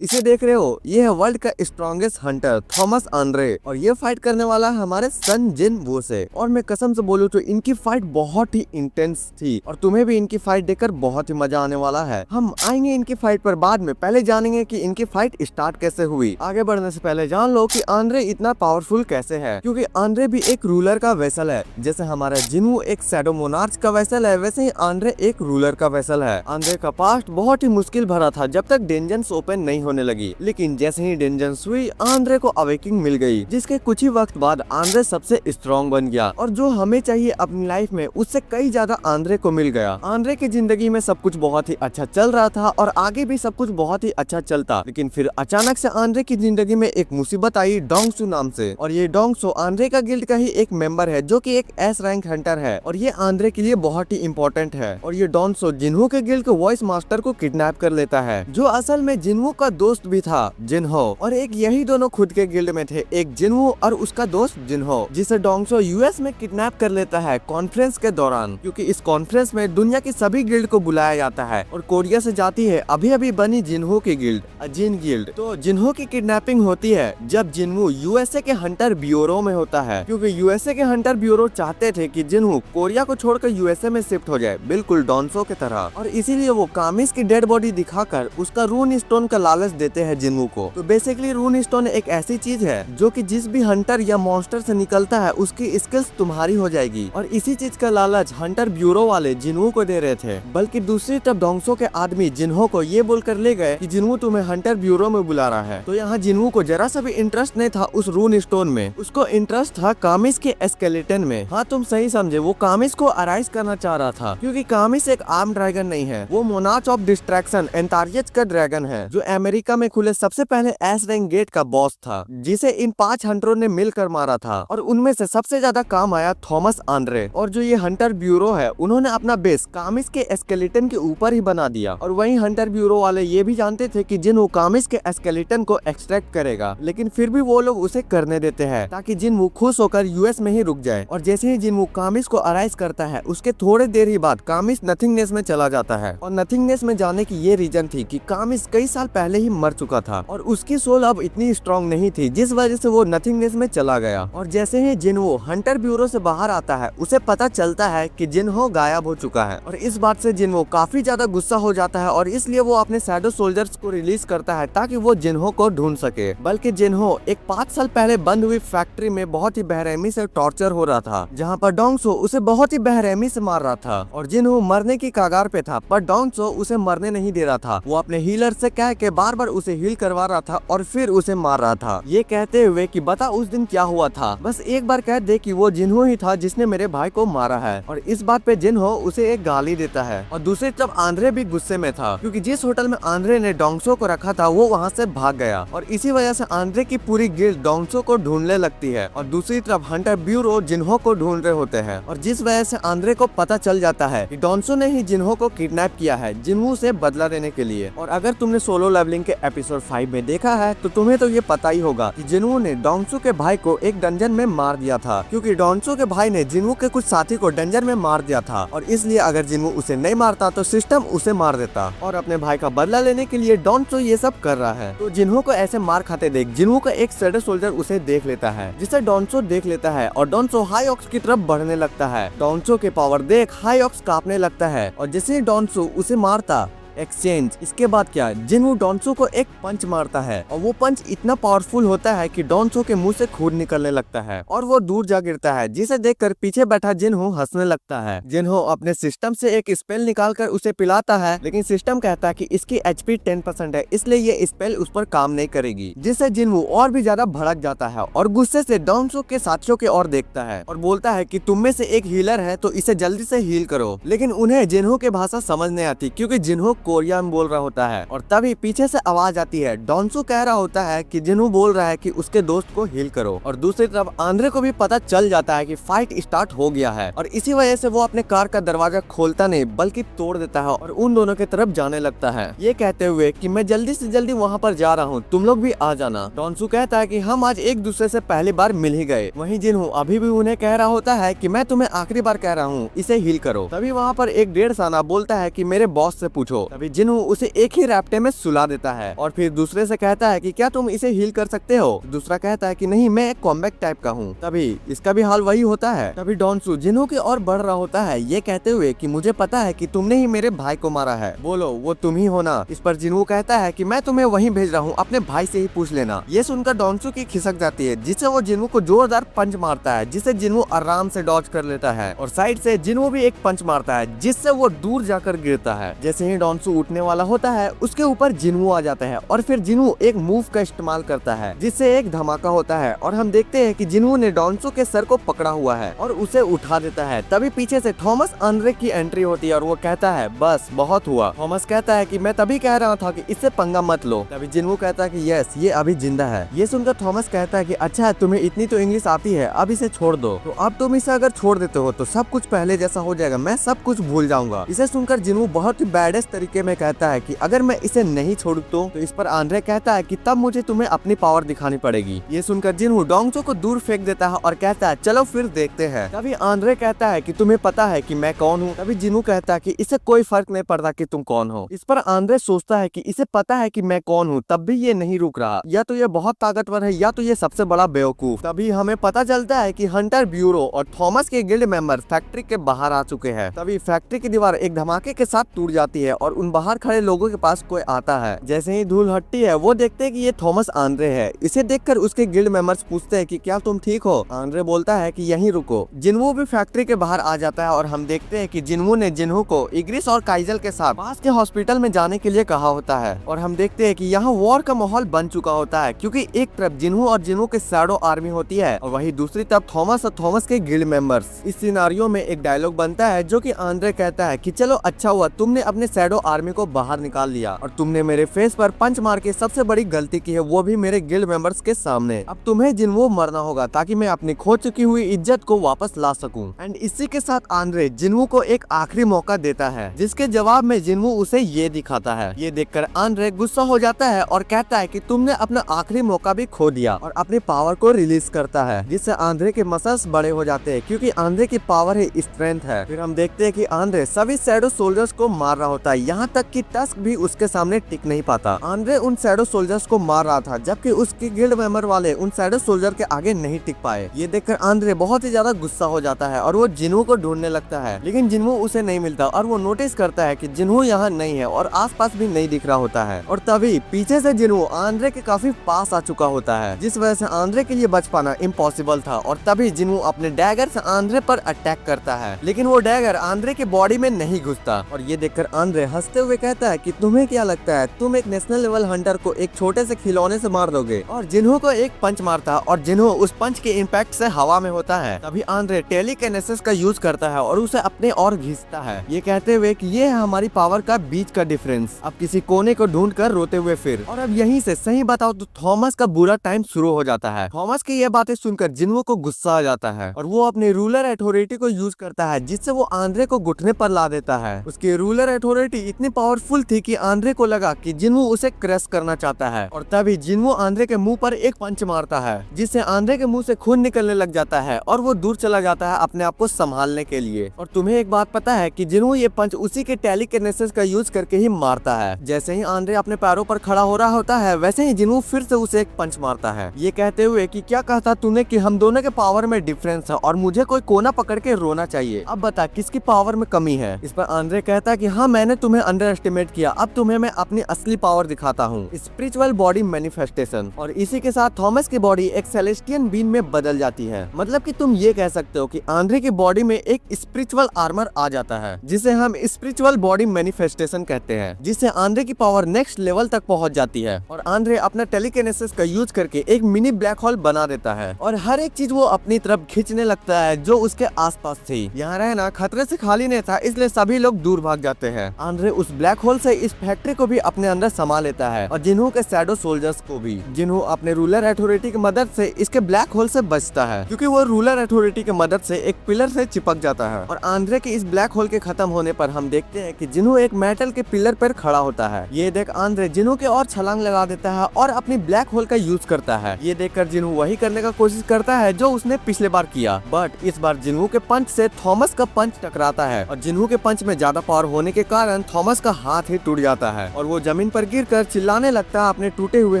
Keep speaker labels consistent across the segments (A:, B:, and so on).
A: इसे देख रहे हो, ये है वर्ल्ड का स्ट्रॉन्गेस्ट हंटर थॉमस आंद्रे और ये फाइट करने वाला हमारे सन जिन वू से। और मैं कसम से बोलूं तो इनकी फाइट बहुत ही इंटेंस थी और तुम्हें भी इनकी फाइट देखकर बहुत ही मजा आने वाला है। हम आएंगे इनकी फाइट पर बाद में, पहले जानेंगे कि इनकी फाइट स्टार्ट कैसे हुई। आगे बढ़ने से पहले जान लो कि आंद्रे इतना पावरफुल कैसे है, क्योंकि आंद्रे भी एक रूलर का वेसल है। जैसे हमारा जिनवू एक शैडो मोनार्च का वेसल है, वैसे ही आंद्रे एक रूलर का वेसल है। आंद्रे का पास्ट बहुत ही मुश्किल भरा था जब तक डेंजन्स ओपन नहीं होने लगी, लेकिन जैसे ही डेंजन्स हुई आंद्रे को अवेकिंग मिल गई, जिसके कुछ ही वक्त बाद आंद्रे सबसे स्ट्रॉन्ग बन गया और जो हमें चाहिए अपनी लाइफ में उससे कई ज्यादा आंद्रे को मिल गया। आंद्रे की जिंदगी में सब कुछ बहुत ही अच्छा चल रहा था और आगे भी सब कुछ बहुत ही अच्छा चलता, लेकिन फिर अचानक से आंद्रे की जिंदगी में एक मुसीबत आई डोंगसू नाम से। और ये डोंगसू आंद्रे का गिल्ड का ही एक मेंबर है जो कि एक एस रैंक हंटर है और ये आंद्रे के लिए बहुत ही इम्पोर्टेंट है। और ये डोंगसू जिन्हो के गिल्ड के वॉइस मास्टर को किडनैप कर लेता है, जो असल में जिन्हो का दोस्त भी था जिन्हो। और एक यही दोनों खुद के गिल्ड में थे, एक जिन्हो और उसका दोस्त जिन्हो, जिसे डोंगसू यूएस में किडनैप कर लेता है कॉन्फ्रेंस के दौरान, क्योंकि इस कॉन्फ्रेंस में दुनिया की सभी गिल्ड को बुलाया जाता है और कोरिया से जाती है अभी अभी बनी जिन्हो की गिल्ड, अजिन गिल्ड। तो जिन्हो की किडनैपिंग होती है जब जिन्हो यूएसए के हंटर ब्यूरो में होता है, क्योंकि यूएसए के हंटर ब्यूरो चाहते थे कि जिन्हो कोरिया को छोड़कर यूएसए में शिफ्ट हो जाए, बिल्कुल डोंगसू की तरह। और इसीलिए वो कामिस की डेड बॉडी दिखाकर उसका रून स्टोन का लालच देते हैं जिन्हो को। तो बेसिकली रून स्टोन एक ऐसी चीज है जो कि जिस भी हंटर या मॉन्स्टर से निकलता है उसकी स्किल्स तुम्हारी हो जाएगी, और इसी चीज का लालच हंटर ब्यूरो वाले जिन्हो को दे रहे थे। बल्कि दूसरी तरफ डोंगसू के आदमी जिन्हो को ये बोलकर ले गए कि जिन्हो तुम्हें हंटर ब्यूरो में बुला रहा है। तो यहाँ जिन्हो को जरा सा भी इंटरेस्ट नहीं था उस रून स्टोन में, उसको इंटरेस्ट था कामिस के स्केलेटन में। हाँ तुम सही समझे, वो कामिस को अराइज करना चाह रहा था, क्योंकि कामिस एक आर्म ड्रैगन नहीं है, वो मोनार्च ऑफ डिस्ट्रैक्शन एंटारियस का ड्रैगन है, जो अमेरिका में खुले सबसे पहले एस रैंक गेट का बॉस था, जिसे इन 5 हंटरों ने मिलकर मारा था। और उनमें से सबसे ज्यादा काम आया थॉमस आंद्रे। और जो ये हंटर ब्यूरो है उन्होंने अपना बेस कामिस के स्केलेटन के ऊपर ही बना दिया। और वहीं हंटर ब्यूरो वाले ये भी जानते थे कि जिन्हो कामिस के स्केलेटन को एक्सट्रैक्ट करेगा, लेकिन फिर भी वो लोग उसे करने देते हैं ताकि जिन्हो खुश होकर यूएस में ही रुक जाए। और जैसे ही जिन्हो कामिस को अराइज करता है उसके थोड़े देर ही बाद कामिस नथिंगनेस में चला जाता है। और नथिंगनेस में जाने की ये रीजन थी कि कामिस कई साल पहले ही मर चुका था और उसकी सोल अब इतनी स्ट्रॉन्ग नहीं थी, जिस वजह से वो नथिंगनेस में चला गया। और जैसे ही जिन्हो हंटर ब्यूरो से बाहर आता है उसे पता चलता है कि जिन्हो गायब हो चुका है। और इस बात से जिन्हो काफी ज्यादा गुस्सा हो जाता है और इसलिए वो अपने शैडो सोल्जर्स को रिलीज करता है ताकि वो जिन्हो को ढूंढ सके। बल्कि जिन्हो एक 5 साल पहले बंद हुई फैक्ट्री में बहुत ही बेरहमी से टॉर्चर हो रहा था, जहाँ पर डोंगसू उसे बहुत ही बेरहमी से मार रहा था। और जिन्हो मरने की कगार पे था, पर डोंगसू उसे मरने नहीं दे रहा था। वो अपने हीलर से कह के बार बार उसे हील करवा रहा था और फिर उसे मार रहा था, ये कहते हुए कि बता उस दिन क्या हुआ था, बस एक बार कह दे कि वो जिन्हो ही था जिसने मेरे भाई को मारा है। और इस बात पे जिन्हो उसे एक गाली देता है। और दूसरी तरफ आंद्रे भी गुस्से में था, क्योंकि जिस होटल में आंद्रे ने डोंगसू को रखा था वो वहाँ से भाग गया। और इसी वजह से आंद्रे की पूरी गिल्ड डोंगसू को ढूंढने लगती है और दूसरी तरफ हंटर ब्यूरो जिन्हो को ढूंढ रहे होते हैं। और जिस वजह से आंद्रे को पता चल जाता है कि डोंगसू ने ही जिन्हो को किडनैप किया है जिन्हो से बदला लेने के लिए। और अगर तुमने सोलो लेवलिंग के एपिसोड 5 में देखा है तो तुम्हें तो ये पता ही होगा कि जिन्हो ने डोंगसू के भाई को एक डंजन में मार दिया था, क्योंकि डोंगसू के भाई ने जिन्हो के कुछ साथी को डंजन में मार दिया था। और इसलिए अगर जिन्हो उसे नहीं मारता तो सिस्टम उसे मार देता। और अपने भाई का बदला लेने के लिए डोंगसू ये सब कर रहा है। तो जिन्हो को ऐसे मार खाते देख जिन्हो का एक शैडो सोल्जर उसे देख लेता है, जिसे डोंगसू देख लेता है और डोंगसू हाई ऑक्स की तरफ बढ़ने लगता है। डोंगसू के पावर देख हाई ऑक्स कांपने लगता है और जैसे ही डोंगसू उसे मारता एक्सचेंज, इसके बाद क्या, जिन्हो डोंगसू को एक पंच मारता है और वो पंच इतना पावरफुल होता है कि डोंगसू के मुंह से खून निकलने लगता है और वो दूर जा गिरता है, जिसे देखकर पीछे बैठा जिन्हो हंसने लगता है। जिन्हो अपने सिस्टम से एक स्पेल निकालकर उसे पिलाता है, लेकिन सिस्टम कहता है कि इसकी एचपी 10% है, इसलिए ये स्पेल उस पर काम नहीं करेगी, जिससे जिन्हो और भी ज्यादा भड़क जाता है और गुस्से से डोंगसू के साथियों की ओर देखता है और बोलता है कि तुम में से एक हीलर है तो इसे जल्दी से हील करो। लेकिन उन्हें जिन्हो की भाषा समझ नहीं आती, क्योंकि जिन्हो कोरिया में बोल रहा होता है। और तभी पीछे से आवाज आती है, डोंगसू कह रहा होता है कि जिन्हो बोल रहा है कि उसके दोस्त को हील करो। और दूसरी तरफ आंद्रे को भी पता चल जाता है कि फाइट स्टार्ट हो गया है और इसी वजह से वो अपने कार का दरवाजा खोलता नहीं बल्कि तोड़ देता है और उन दोनों की तरफ जाने लगता है, ये कहते हुए कि मैं जल्दी से जल्दी वहाँ पर जा रहा हूँ, तुम लोग भी आ जाना। डोंगसू कहता है कि हम आज एक दूसरे से पहली बार मिल ही गए। वहीं जिन्हो अभी भी उन्हें कह रहा होता है कि मैं तुम्हें आखिरी बार कह रहा हूँ, इसे हील करो। तभी वहाँ पर एक 1.5 साना बोलता है कि मेरे बॉस से पूछो। तभी जिन्हू उसे एक ही रैप्टे में सुला देता है और फिर दूसरे से कहता है कि क्या तुम इसे हील कर सकते हो। दूसरा कहता है कि नहीं, मैं एक कॉम्बैक्ट टाइप का हूँ। तभी इसका भी हाल वही होता है। तभी डॉन्सू जिन्हू की ओर बढ़ रहा होता है, ये कहते हुए कि मुझे पता है कि तुमने ही मेरे भाई को मारा है, बोलो वो तुम ही हो ना। इस पर जिन्हू कहता है कि मैं तुम्हें वहीं भेज रहा हूँ, अपने भाई से ही पूछ लेना। ये सुनकर डॉन्सू की खिसक जाती है, जिससे वो जिन्हू को जोरदार पंच मारता है, जिसे जिन्हू आराम से डॉज कर लेता है और साइड से जिन्हू भी एक पंच मारता है, जिससे वो दूर जाकर गिरता है। जैसे ही डॉन्सू उठने वाला होता है, उसके ऊपर जिन्हू आ जाता है और फिर जिन्हू एक मूव का इस्तेमाल करता है, जिससे एक धमाका होता है और हम देखते हैं कि जिन्हू ने डॉन्सू के सर को पकड़ा हुआ है और उसे उठा देता है। तभी पीछे से थॉमस आंद्रे की एंट्री होती है और वो कहता है बस बहुत हुआ। थॉमस कहता है कि मैं तभी कह रहा था कि इससे पंगा मत लो। तभी जिन्हू कहता है कि यस, ये अभी जिंदा है। ये सुनकर थॉमस कहता है कि अच्छा, तुम्हें इतनी तो इंग्लिश आती है, अब इसे छोड़ दो। तो अब तुम इसे अगर छोड़ देते हो तो सब कुछ पहले जैसा हो जाएगा, मैं सब कुछ भूल जाऊंगा। इसे सुनकर जिन्हू बहुत ही बैडेस्ट तरीके में कहता है कि अगर मैं इसे नहीं छोड़ू तो इस पर आंद्रे कहता है कि तब मुझे तुम्हें अपनी पावर दिखानी पड़ेगी। ये सुनकर जिन्हू डोंगचो को दूर फेंक देता है और कहता है चलो फिर देखते हैं। तभी आंद्रे कहता है कि तुम्हें पता है कि मैं कौन हूँ। तभी जिन्हू कहता है कि इसे कोई फर्क नहीं पड़ता कि तुम कौन हो। इस पर आंद्रे सोचता है कि इसे पता है कि मैं कौन हूँ, तब भी ये नहीं रुक रहा। या तो ये बहुत ताकतवर है या तो ये सबसे बड़ा बेवकूफ। तभी हमें पता चलता है कि हंटर ब्यूरो और थॉमस के गिल्ड मेंबर फैक्ट्री के बाहर आ चुके हैं। तभी फैक्ट्री की दीवार एक धमाके के साथ टूट जाती है और उन बाहर खड़े लोगों के पास कोई आता है। जैसे ही धूल हटती है, वो देखते हैं कि ये थॉमस आंद्रे है। इसे देखकर उसके गिल्ड मेंबर्स पूछते हैं कि क्या तुम ठीक हो। आंद्रे बोलता है कि यहीं रुको। जिन्हू भी फैक्ट्री के बाहर आ जाता है और हम देखते हैं कि जिन्हू ने जिन्हू को इग्रिस और काइजल के साथ पास के हॉस्पिटल में जाने के लिए कहा होता है और हम देखते हैं कि यहाँ वॉर का माहौल बन चुका होता है, क्योंकि एक तरफ जिन्हू और जिन्हू के शैडो आर्मी होती है और वहीं दूसरी तरफ थॉमस और थॉमस के गिल्ड मेंबर्स। इस सिनारियो में एक डायलॉग बनता है जो कि आंद्रे कहता है कि चलो अच्छा हुआ तुमने अपने शैडो आर्मी को बाहर निकाल लिया और तुमने मेरे फेस पर पंच मार के सबसे बड़ी गलती की है, वो भी मेरे गिल्ड मेंबर्स के सामने। अब तुम्हें जिन्हू मरना होगा ताकि मैं अपनी खो चुकी हुई इज्जत को वापस ला सकूं। एंड इसी के साथ आंद्रे जिन्हू को एक आखिरी मौका देता है, जिसके जवाब में जिन्हू उसे ये दिखाता है। ये देखकर आंद्रे गुस्सा हो जाता है और कहता है कि तुमने अपना आखिरी मौका भी खो दिया और अपनी पावर को रिलीज करता है, जिससे आंद्रे के मसल्स बड़े हो जाते हैं, क्योंकि आंद्रे की पावर ही स्ट्रेंथ है। फिर हम देखते हैं कि आंद्रे सभी शैडो सोल्जर्स को मार रहा होता है, यहाँ तक कि टस्क भी उसके सामने टिक नहीं पाता। आंद्रे उन शैडो सोल्जर्स को मार रहा था, जबकि उसके गिल्ड मेंबर वाले उन शैडो सोल्जर के आगे नहीं टिक पाए। ये देखकर आंद्रे बहुत ही ज्यादा गुस्सा हो जाता है और वो जिन्हू को ढूंढने लगता है, लेकिन जिन्हू उसे नहीं मिलता और वो नोटिस करता है कि जिन्हू यहाँ नहीं है और आसपास भी नहीं दिख रहा होता है। और तभी पीछे से जिन्हू आंद्रे के काफी पास आ चुका होता है, जिस वजह से आंद्रे के लिए बच पाना इम्पॉसिबल था। और तभी जिन्हू अपने डैगर से आंद्रे पर अटैक करता है, लेकिन वो डैगर आंद्रे के बॉडी में नहीं घुसता। और ये देखकर आंद्रे हंसते हुए कहता है कि तुम्हें क्या लगता है तुम एक नेशनल लेवल हंटर को एक छोटे से खिलौने से मार दोगे। और जिन्हू को एक पंच मारता और जिन्हू उस पंच के इम्पैक्ट से हवा में होता है। तभी आंद्रे टेलीकिनेसिस का यूज करता है और उसे अपने और घिसता है, ये कहते हुए कि ये है हमारी पावर का बीच का डिफरेंस। अब किसी कोने को ढूंढ कर रोते हुए फिर। और अब यहीं से सही बताओ तो थॉमस का बुरा टाइम शुरू हो जाता है। थॉमस की ये बातें सुनकर जिन्हू को गुस्सा आ जाता है और वो अपने रूलर अथॉरिटी को यूज करता है, जिससे वो आंद्रे को घुटने पर ला देता है। उसकी रूलर अथॉरिटी इतनी पावरफुल थी कि आंद्रे को लगा कि जिन्हू उसे क्रश करना चाहता है। और तभी जिन्हू आंद्रे के मुंह पर एक पंच मारता है, जिससे आंद्रे के मुंह से खून निकलने लग जाता है और वो दूर चला जाता है अपने आप को संभालने के लिए। और तुम्हें एक बात पता है कि जिन्हू ये पंच उसी के टेलीकिनेसिस का यूज करके ही मारता है। जैसे ही आंद्रे अपने पैरों पर खड़ा हो रहा होता है, वैसे ही जिन्हू फिर से उसे एक पंच मारता है, ये कहते हुए कि क्या कहता तूने कि हम दोनों के पावर में डिफरेंस है और मुझे कोई कोना पकड़ के रोना चाहिए। अब बता किसकी पावर में कमी है। इस पर आंद्रे कहता है कि हाँ, मैंने तुम्हें अंडर एस्टिमेट किया, अब तुम्हें मैं अपनी असली पावर दिखाता हूँ, स्पिरिचुअल बॉडी मैनिफेस्टेशन। और इसी के साथ थॉमस की बॉडी एक सेलेस्टियन बीन में बदल जाती है। मतलब कि तुम ये कह सकते हो कि आंद्रे की बॉडी में एक स्पिरिचुअल आर्मर आ जाता है, जिसे हम स्पिरिचुअल बॉडी मैनिफेस्टेशन कहते हैं, जिससे आंद्रे की पावर नेक्स्ट लेवल तक पहुंच जाती है। और आंद्रे अपना टेलीकिनेसिस का यूज करके एक मिनी ब्लैक होल बना देता है और हर एक चीज वो अपनी तरफ खींचने लगता है जो उसके आसपास थी। यहाँ रहना खतरे से खाली नहीं था, इसलिए सभी लोग दूर भाग जाते हैं। आंद्रे उस ब्लैक होल से इस फैक्ट्री को भी अपने अंदर समा लेता है और जिन्हू के शैडो सोल्जर्स को भी। जिन्हू अपने रूलर अथॉरिटी की मदद से इसके ब्लैक होल से बचता है, क्योंकि वो रूलर अथॉरिटी की मदद से एक पिलर से चिपक जाता है। और आंद्रे के इस ब्लैक होल के खत्म होने पर हम देखते हैं कि जिन्हू एक मेटल के पिलर पर खड़ा होता है। ये देख आंद्रे जिन्हू के और छलांग लगा देता है और अपनी ब्लैक होल का यूज करता है। ये देखकर जिन्हू वही करने का कोशिश करता है जो उसने पिछले बार किया, बट इस बार जिन्हू के पंच से थॉमस का पंच टकराता है और जिन्हू के पंच में ज्यादा पावर होने के कारण थॉमस का हाथ ही टूट जाता है और वो जमीन पर गिरकर चिल्लाने लगता है अपने टूटे हुए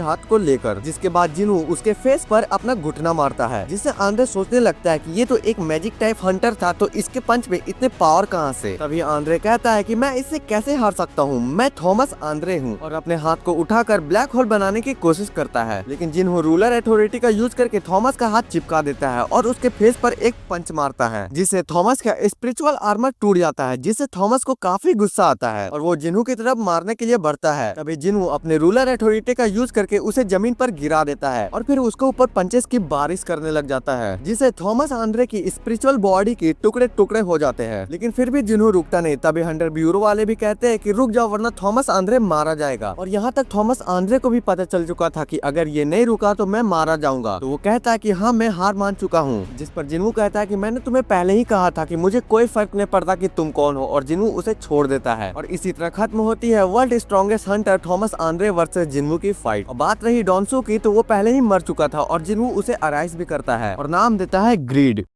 A: हाथ को लेकर। जिसके बाद जिन्हू उसके फेस पर अपना घुटना मारता है, जिससे आंद्रे सोचने लगता है कि ये तो एक मैजिक टाइप हंटर था, तो इसके पंच में इतने पावर कहाँ से। तभी आंद्रे कहता है कि मैं इससे कैसे हार सकता हूँ, मैं थॉमस आंद्रे हूँ, और अपने हाथ को उठाकर ब्लैक होल बनाने की कोशिश करता है। लेकिन जिन्हू रूलर अथॉरिटी का यूज करके थॉमस का हाथ चिपका देता है और उसके फेस पर एक पंच मारता है, जिससे थॉमस का स्पिरिचुअल आर्मर टूट जाता है, जिससे थॉमस को काफी गुस्सा आता है और वो जिन्हू की तरफ मारने के लिए बढ़ता है। तभी जिन्हू अपने रूलर अथॉरिटी का यूज करके उसे जमीन पर गिरा देता है और फिर उसके ऊपर पंचेस की बारिश करने लग जाता है, जिससे थॉमस आंद्रे की स्पिरिचुअल बॉडी के टुकड़े टुकड़े हो जाते हैं। लेकिन फिर भी जिन्हू रुकता नहीं। तभी हंटर ब्यूरो वाले भी कहते हैं कि रुक जाओ वरना थॉमस आंद्रे मारा जाएगा। और यहाँ तक थॉमस आंद्रे को भी पता चल चुका था कि अगर ये नहीं रुका तो मैं मारा जाऊंगा। तो वो कहता है कि हाँ मैं हार मान चुका हूँ। जिस पर जिन्हू कहता है कि मैंने तुम्हें पहले ही कहा था कि मुझे कोई फर्क नहीं पड़ता कि तुम कौन हो, और जिन्हू उसे छोड़ देता है। और इसी तरह खत्म होती है world strongest hunter Thomas Andre versus Jinwoo की फाइट। और बात रही डॉन्सो की, तो वो पहले ही मर चुका था और जिन्हू उसे अराइज भी करता है और नाम देता है ग्रीड।